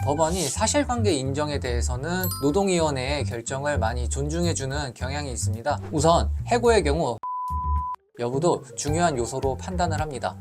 법원이 사실관계 인정에 대해서는 노동위원회의 결정을 많이 존중해주는 경향이 있습니다. 우선 해고의 경우 여부도 중요한 요소로 판단을 합니다.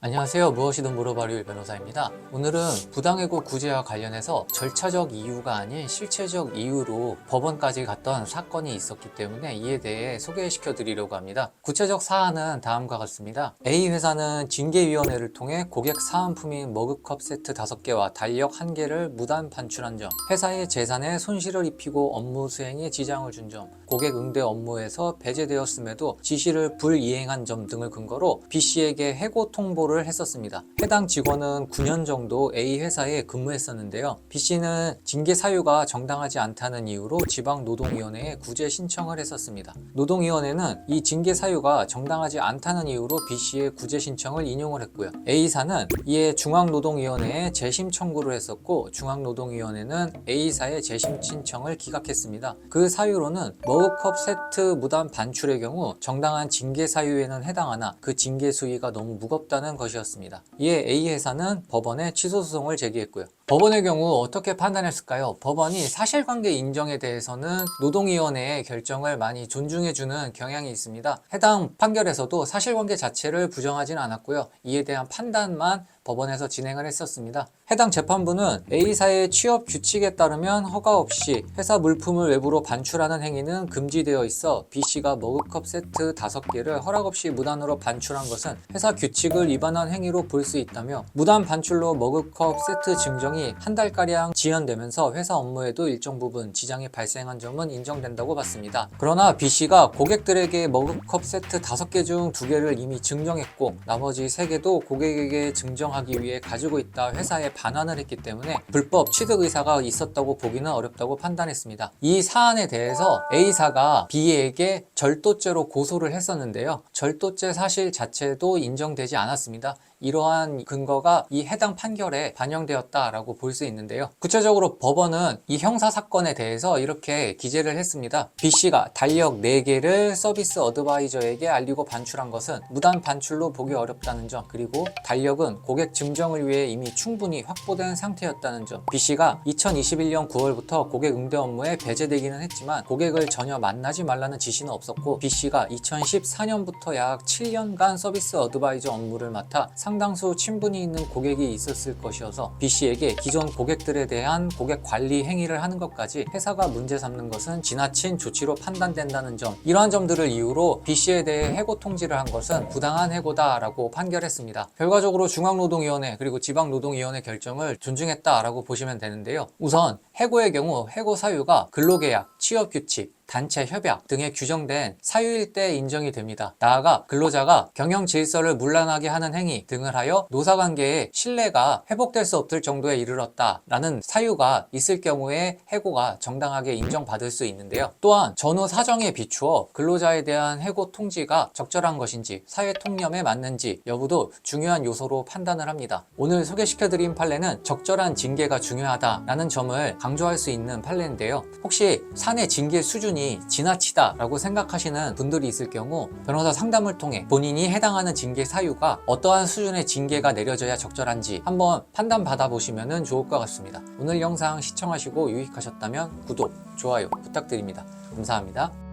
안녕하세요. 무엇이든 물어봐요 변호사입니다. 오늘은 부당해고 구제와 관련해서 절차적 이유가 아닌 실체적 이유로 법원까지 갔던 사건이 있었기 때문에 이에 대해 소개시켜 드리려고 합니다. 구체적 사안은 다음과 같습니다. A회사는 징계위원회를 통해 고객 사은품인 머그컵 세트 5개와 달력 1개를 무단 반출한 점, 회사의 재산에 손실을 입히고 업무 수행에 지장을 준 점, 고객 응대 업무에서 배제되었음에도 지시를 불이행한 점 등을 근거로 B씨에게 해고 통보를 했었습니다. 해당 직원은 9년 정도 A회사에 근무했었는데요. B씨는 징계 사유가 정당하지 않다는 이유로 지방노동위원회에 구제 신청을 했었습니다. 노동위원회는 이 징계 사유가 정당하지 않다는 이유로 B씨의 구제 신청을 인용을 했고요. A사는 이에 중앙노동위원회에 재심 청구를 했었고 중앙노동위원회는 A사의 재심 신청을 기각했습니다. 그 사유로는 머그컵 세트 무단 반출의 경우 정당한 징계 사유에는 해당하나 그 징계 수위가 너무 무겁다는 것이었습니다. 이에 A회사는 법원에 취소 소송을 제기했고요. 법원의 경우 어떻게 판단했을까요? 법원이 사실관계 인정에 대해서는 노동위원회의 결정을 많이 존중해주는 경향이 있습니다. 해당 판결에서도 사실관계 자체를 부정하지는 않았고요. 이에 대한 판단만 법원에서 진행을 했었습니다. 해당 재판부는 A사의 취업 규칙에 따르면 허가 없이 회사 물품을 외부로 반출하는 행위는 금지되어 있어 B씨가 머그컵 세트 5개를 허락 없이 무단으로 반출한 것은 회사 규칙을 위반한 행위로 볼 수 있다며 무단 반출로 머그컵 세트 증정이 한 달가량 지연되면서 회사 업무에도 일정 부분 지장이 발생한 점은 인정된다고 봤습니다. 그러나 B씨가 고객들에게 머그컵 세트 5개 중 2개를 이미 증정했고 나머지 3개도 고객에게 증정하기 위해 가지고 있다 회사에 반환을 했기 때문에 불법 취득 의사가 있었다고 보기는 어렵다고 판단했습니다. 이 사안에 대해서 A사가 B에게 절도죄로 고소를 했었는데요. 절도죄 사실 자체도 인정되지 않았습니다. 이러한 근거가 이 해당 판결에 반영되었다라고 볼 수 있는데요. 구체적으로 법원은 이 형사사건에 대해서 이렇게 기재를 했습니다. B씨가 달력 4개를 서비스 어드바이저에게 알리고 반출한 것은 무단 반출로 보기 어렵다는 점, 그리고 달력은 고객 증정을 위해 이미 충분히 확보된 상태였다는 점, B씨가 2021년 9월부터 고객 응대 업무에 배제되기는 했지만 고객을 전혀 만나지 말라는 지시는 없었고 B씨가 2014년부터 약 7년간 서비스 어드바이저 업무를 맡아 상당수 친분이 있는 고객이 있었을 것이어서 B씨에게 기존 고객들에 대한 고객 관리 행위를 하는 것까지 회사가 문제 삼는 것은 지나친 조치로 판단된다는 점, 이러한 점들을 이유로 B씨에 대해 해고 통지를 한 것은 부당한 해고다라고 판결했습니다. 결과적으로 중앙노동위원회 그리고 지방노동위원회 결정을 존중했다라고 보시면 되는데요. 우선 해고의 경우 해고 사유가 근로계약, 취업규칙, 단체 협약 등에 규정된 사유일 때 인정이 됩니다. 나아가 근로자가 경영 질서를 문란하게 하는 행위 등을 하여 노사관계의 신뢰가 회복될 수 없을 정도에 이르렀다라는 사유가 있을 경우에 해고가 정당하게 인정받을 수 있는데요. 또한 전후 사정에 비추어 근로자에 대한 해고 통지가 적절한 것인지 사회 통념에 맞는지 여부도 중요한 요소로 판단을 합니다. 오늘 소개시켜드린 판례는 적절한 징계가 중요하다라는 점을 강조할 수 있는 판례인데요. 혹시 사내 징계 수준이 지나치다라고 생각하시는 분들이 있을 경우 변호사 상담을 통해 본인이 해당하는 징계 사유가 어떠한 수준의 징계가 내려져야 적절한지 한번 판단받아 보시면 좋을 것 같습니다. 오늘 영상 시청하시고 유익하셨다면 구독, 좋아요 부탁드립니다. 감사합니다.